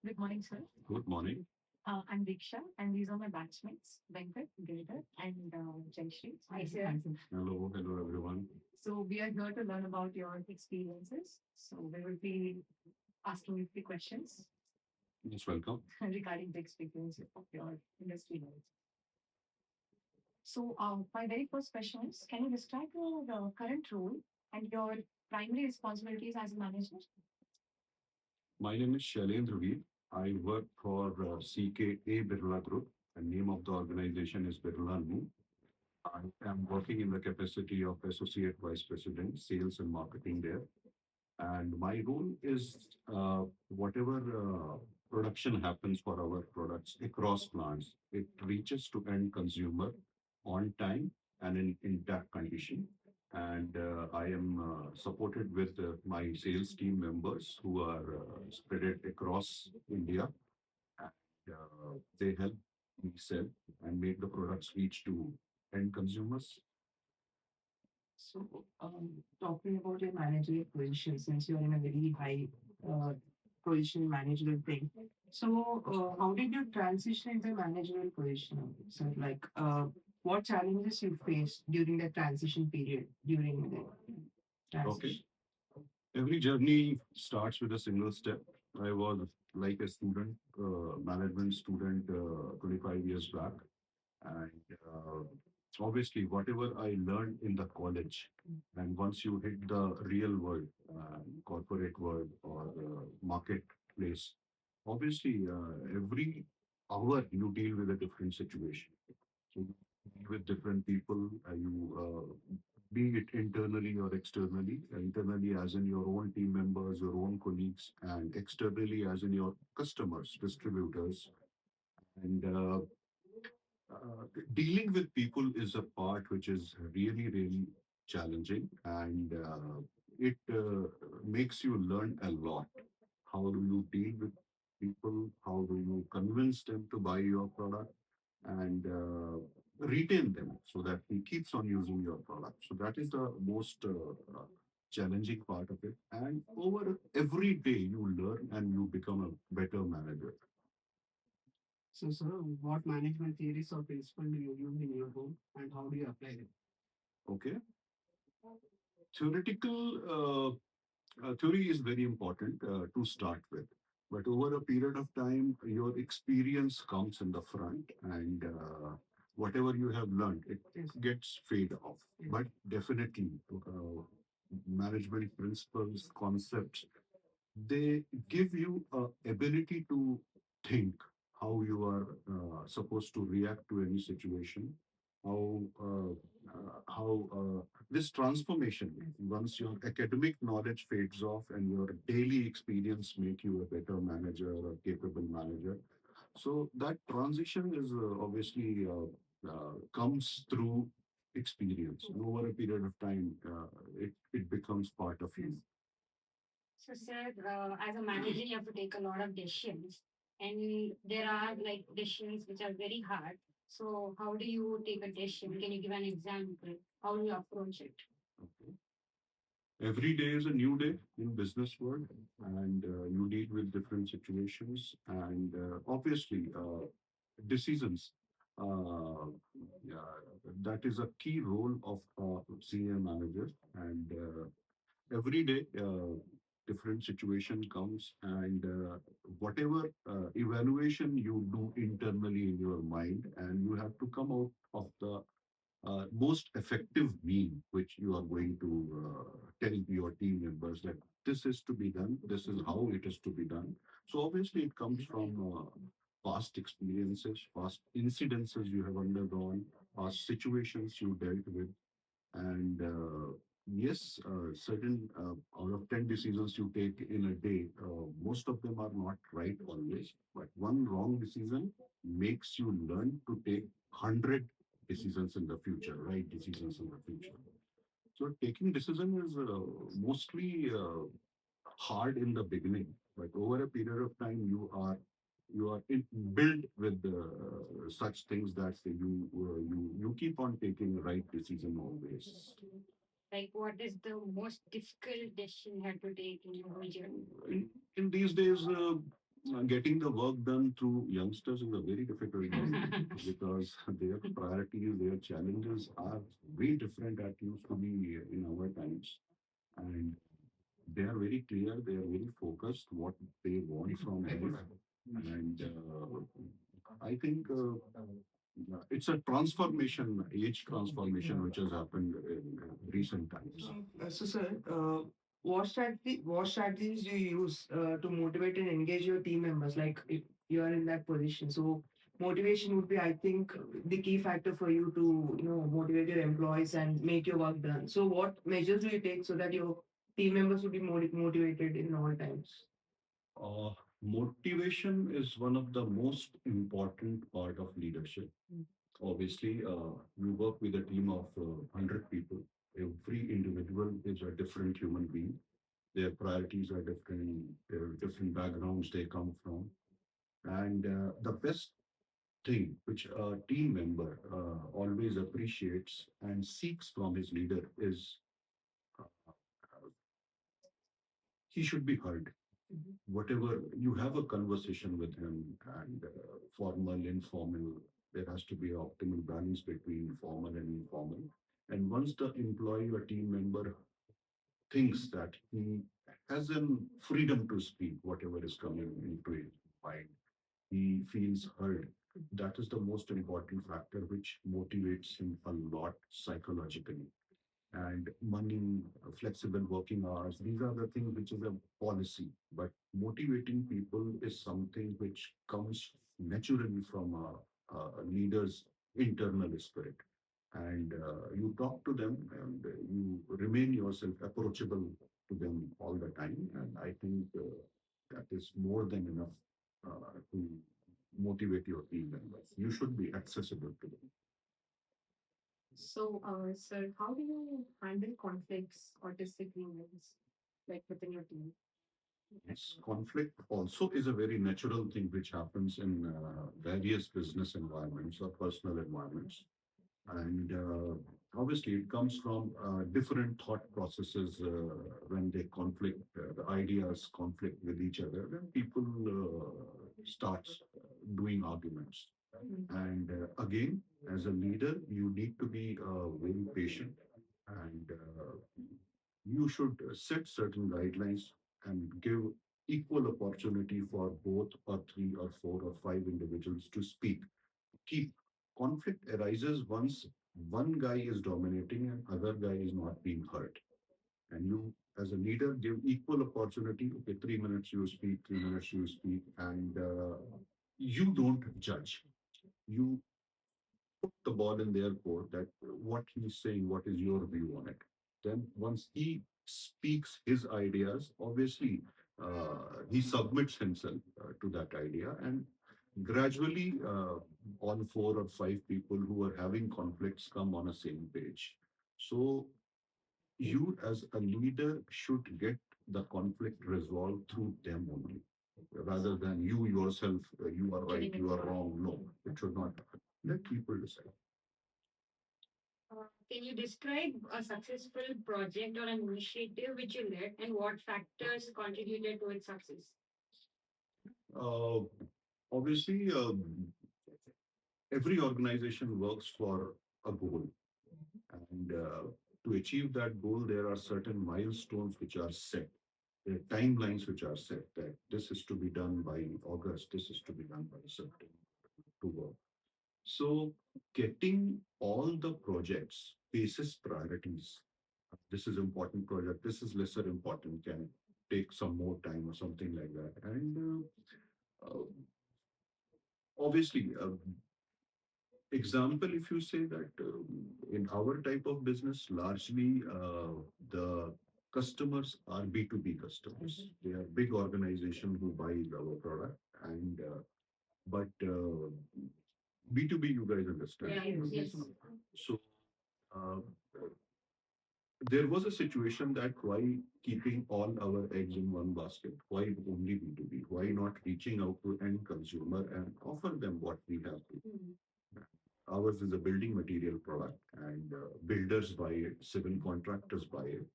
Good morning, sir. Good morning. I'm Diksha, and these are my batchmates, Venkat, Giridhar, and Jayashree. Hi, sir. Hello, hello everyone. So we are here to learn about your experiences. So we will be asking you a few questions Most welcome. regarding the experience of your industry knowledge. So my very first question is, can you describe your current role and your primary responsibilities as a manager? My name is Shailendra Veer. I work for CKA Birla Group. The name of the organization is Birla Nu. I am working in the capacity of Associate Vice President, Sales and Marketing there. And my role is whatever production happens for our products across plants, it reaches to end consumer on time and in intact condition. And I am supported with my sales team members who are spread it across India. And they help me sell and make the products reach to end consumers. So, talking about your managerial position, since you're in a very high uh, position managerial thing, so how did you transition into managerial position? So, like, what challenges you faced during the transition period during the Okay. transition? Every journey starts with a single step. I was like a student, management student, 25 years back. And obviously, whatever I learned in the college, and once you hit the real world, corporate world or marketplace, obviously, every hour you deal with a different situation. So you deal with different people, be it internally or externally. Internally, as in your own team members, your own colleagues, and externally, as in your customers, distributors. And dealing with people is a part which is really, really challenging, and it makes you learn a lot. How do you deal with people? How do you convince them to buy your product and retain them so that he keeps on using your product? So that is the most challenging part of it. And over every day, you learn and you become a better manager. So, sir, what management theories or principles do you use in your role, and how do you apply them? Okay. Theoretical theory is very important to start with. But over a period of time, your experience comes in the front, and whatever you have learned, it Yes. gets fade off. Yes. But definitely, management principles, concepts, they give you a ability to think how you are supposed to react to any situation, how this transformation, once your academic knowledge fades off and your daily experience make you a better manager or capable manager. So that transition is obviously comes through experience, and over a period of time it becomes part of you. So, sir, as a manager, you have to take a lot of decisions, and there are like decisions which are very hard. So, how do you take a decision? Can you give an example? How do you approach it? Okay. Every day is a new day in business world, and you deal with different situations, and obviously decisions. Uh, yeah, that is a key role of senior manager, and every day different situation comes, and whatever evaluation you do internally in your mind, and you have to come out of the most effective mean, which you are going to tell your team members that this is to be done, this is how it is to be done. So obviously, it comes from past experiences, past incidences you have undergone, past situations you dealt with, and yes, certain out of 10 decisions you take in a day, most of them are not right always, but one wrong decision makes you learn to take 100 decisions in the future, right decisions in the future. So taking decision is mostly hard in the beginning, but over a period of time, built with such things that you keep on taking right decision always. Like, what is the most difficult decision you had to take in your journey? In these days, Getting the work done through youngsters is a very difficult task because their priorities, their challenges are way different that used to be in our times. And they are very clear, they are very focused what they want from life. And I think it's a transformation, age transformation, which has happened in recent times. Sir, what strategies do you use to motivate and engage your team members? Like if you are in that position, so motivation would be, I think, the key factor for you to motivate your employees and make your work done. So what measures do you take so that your team members would be motivated in all times? Uh, Motivation is one of the most important part of leadership. Obviously, you work with a team of 100 people. Every individual is a different human being. Their priorities are different, their different backgrounds they come from. And the best thing which a team member always appreciates and seeks from his leader is uh, he should be heard. Whatever you have a conversation with him, and formal, informal, there has to be an optimal balance between formal and informal. And once the employee or team member thinks that he has an freedom to speak whatever is coming into his mind, he feels heard. That is the most important factor which motivates him a lot psychologically. And money, flexible working hours, these are the things which is a policy. But motivating people is something which comes naturally from a leader's internal spirit. And you talk to them and you remain yourself approachable to them all the time. And I think that is more than enough to motivate your team members. You should be accessible to them. So, sir, how do you handle conflicts or disagreements like within your team? Yes, conflict also is a very natural thing which happens in various business environments or personal environments. And obviously, it comes from different thought processes when they conflict, the ideas conflict with each other, then people start doing arguments. And again, as a leader, you need to be very patient and you should set certain guidelines and give equal opportunity for both or three or four or five individuals to speak. Keep conflict arises once one guy is dominating and other guy is not being heard. And you, as a leader, give equal opportunity. Okay, 3 minutes you speak, 3 minutes you speak, and you don't judge. You put the ball in their court that what he's saying, what is your view on it. Then once he speaks his ideas, obviously he submits himself to that idea, and gradually all four or five people who are having conflicts come on a same page. So you as a leader should get the conflict resolved through them only rather than you yourself, you are right, you are wrong. No, it should not happen. Let people decide. Can you describe a successful project or an initiative which you led and what factors contributed to its success? Uh, Obviously, every organization works for a goal, and to achieve that goal, there are certain milestones which are set, there are timelines which are set that this is to be done by August, this is to be done by September, October. So, getting all the projects basis priorities. This is important project. This is lesser important. Can take some more time or something like that. And obviously, example, if you say that in our type of business, largely the customers are B2B customers. They are big organization who buy our product, and but B2B, you guys understand. Yeah, yes. So uh, there was a situation that why keeping all our eggs in one basket? Why only B2B? Why not reaching out to end consumer and offer them what we have to? Ours is a building material product, and builders buy it, civil contractors buy it.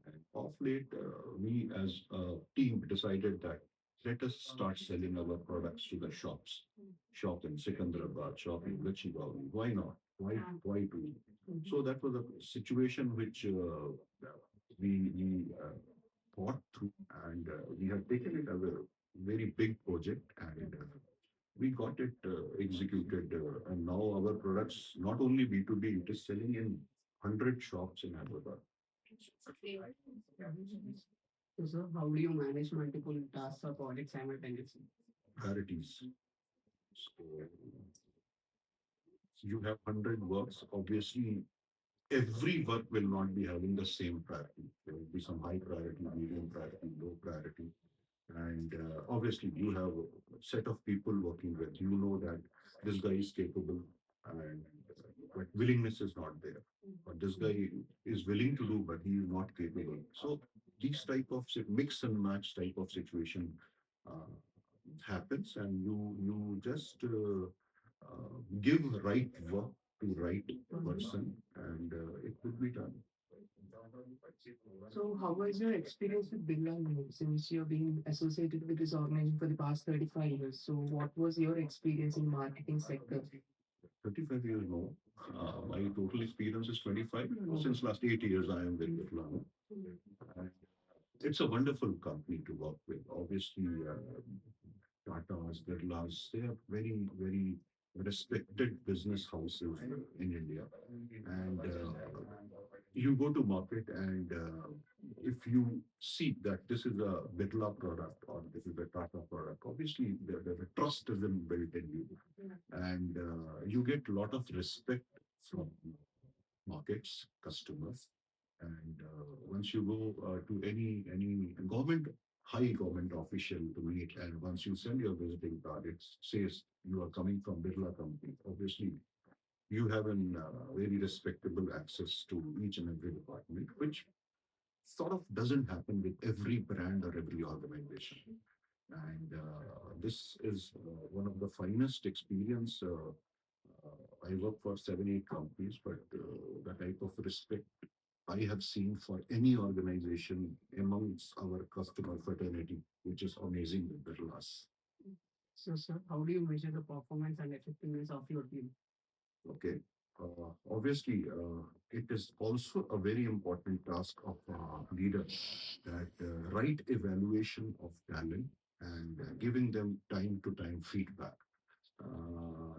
And of late, we as a team decided that let us start selling our products to the shops. Shop in Secunderabad, shop in Gachibowli. Why not? Why do? So that was a situation which we thought through, and we have taken it as a very big project, and we got it executed. And now our products, not only B2B, it is selling in 100 shops in Hyderabad. So, sir, how do you manage multiple tasks or projects simultaneously? Priorities. So you have 100 works. Obviously, every work will not be having the same priority. There will be some high priority, medium priority, low priority. And obviously, you have a set of people working with. You know that this guy is capable, and but willingness is not there. But this guy is willing to do, but he is not capable. So these type of mix and match type of situation uh, happens, and you just give right work to right person, and it will be done. So, how was your experience with Birla Group since you've been associated with this organization for the past 35 years? So, what was your experience in marketing sector? 35 years, no. My total experience is 25. Since last 8 years, I am with Birla. And it's a wonderful company to work with. Obviously, Tata's, Birlas, they are very, very respected business houses in India. And you go to market, and if you see that this is a Birla product or this is a Tata product, obviously the trust is built in you, and you get a lot of respect from markets, customers, and once you go to any government high government official to meet, and once you send your visiting card, it says you are coming from Birla company. Obviously, you have an very respectable access to each and every department, which sort of doesn't happen with every brand or every organization. And this is one of the finest experience. I work for 7, 8 companies, but the type of respect I have seen for any organization amongst our customer fraternity, which is amazing with Birlas. So, sir, how do you measure the performance and effectiveness of your team? Okay. Obviously, it is also a very important task of a leader that right evaluation of talent and giving them time to time feedback.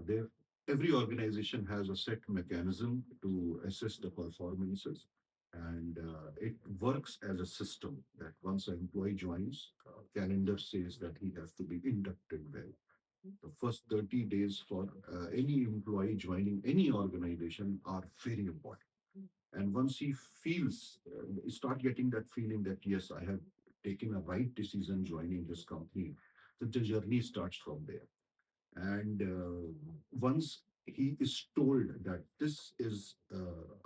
There, every organization has a set mechanism to assess the performances, and it works as a system that once an employee joins, calendar says that he has to be inducted well. The first 30 days for any employee joining any organization are very important. And once he feels, start getting that feeling that yes, I have taken a right decision joining this company, the journey starts from there. And once he is told that this is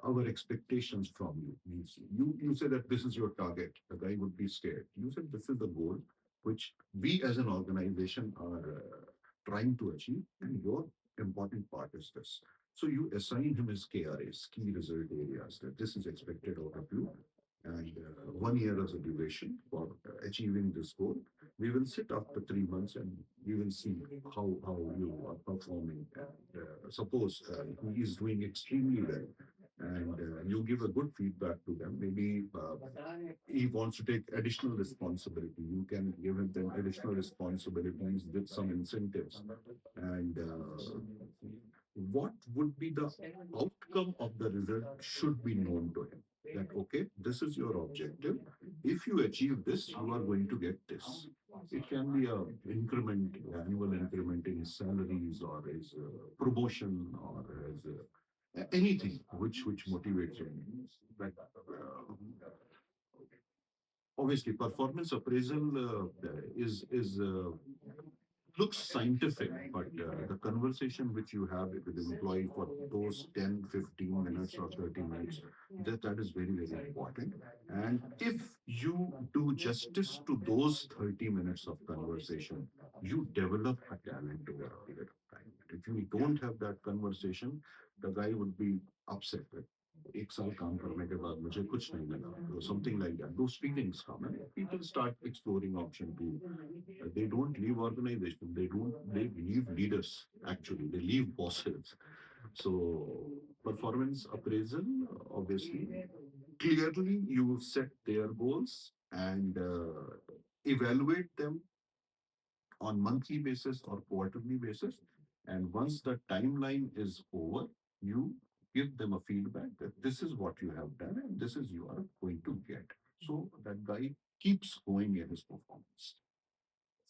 our expectations from you, means you say that this is your target, the guy would be scared. You said this is the goal which we as an organization are trying to achieve, and your important part is this. So you assign him his KRAs, key result areas, that this is expected out of you, and 1 year as a duration for achieving this goal. We will sit after 3 months, and we will see how you are performing. And suppose he is doing extremely well, and you give a good feedback to them. Maybe he wants to take additional responsibility. You can give him then additional responsibilities with some incentives. And what would be the outcome of the result should be known to him. That okay, this is your objective. If you achieve this, you are going to get this. It can be a increment, annual increment in his salaries or his promotion or his anything which motivates him. But obviously, performance appraisal is looks scientific, but the conversation which you have with the employee for those 10, 15 minutes or 30 minutes, that is very, very important. And if you do justice to those 30 minutes of conversation, you develop a talent over a period of time. If you don't have that conversation, the guy would be upset with. एक साल काम करने के बाद मुझे कुछ नहीं लगा, so something like that. Those feelings come and people start exploring option B. They don't leave organization, they leave leaders, actually they leave bosses. So performance appraisal, obviously, clearly you set their goals and evaluate them on monthly basis or quarterly basis. And once the timeline is over, you give them a feedback that this is what you have done and this is you are going to get. So that guy keeps going in his performance.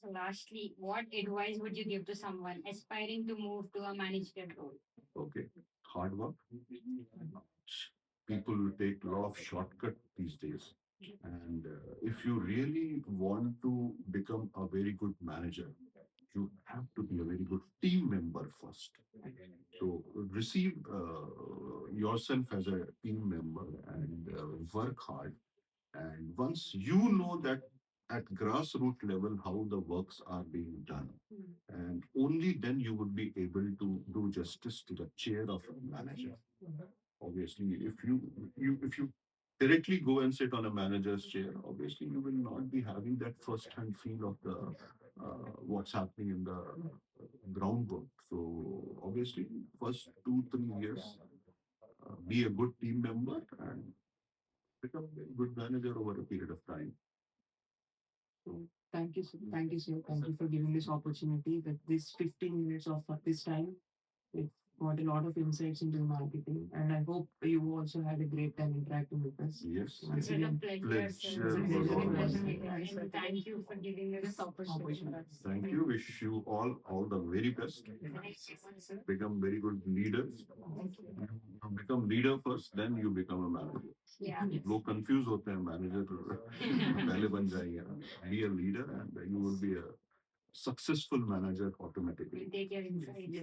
So, lastly, what advice would you give to someone aspiring to move to a managerial role? Okay. Hard work. People take a lot of shortcut these days. And if you really want to become a very good manager, you have to be a very good team member first. So receive yourself as a team member and work hard. And once you know that at grassroots level how the works are being done, and only then you would be able to do justice to the chair of a manager. Obviously, if you directly go and sit on a manager's chair, obviously you will not be having that first hand feel of the what's happening in the groundwork. So obviously, first 2 3 years, be a good team member and become a good manager over a period of time. So thank you, sir. Thank you, sir. Thank you for giving this opportunity with this 15 minutes of this time. We've got a lot of insights into marketing, and I hope you also had a great time interacting with us. Yes, It Once was a again, pleasure, sir. pleasure It was was a all mine. pleasure. And thank you for giving us this opportunity. Thank you. Wish you all the very best. Become very good leaders. You become leader first, then you become a manager. Yeah. लोग confuse होते हैं manager पहले बन जाएंगे. Be a leader and you will be a successful manager automatically. We'll take your insights.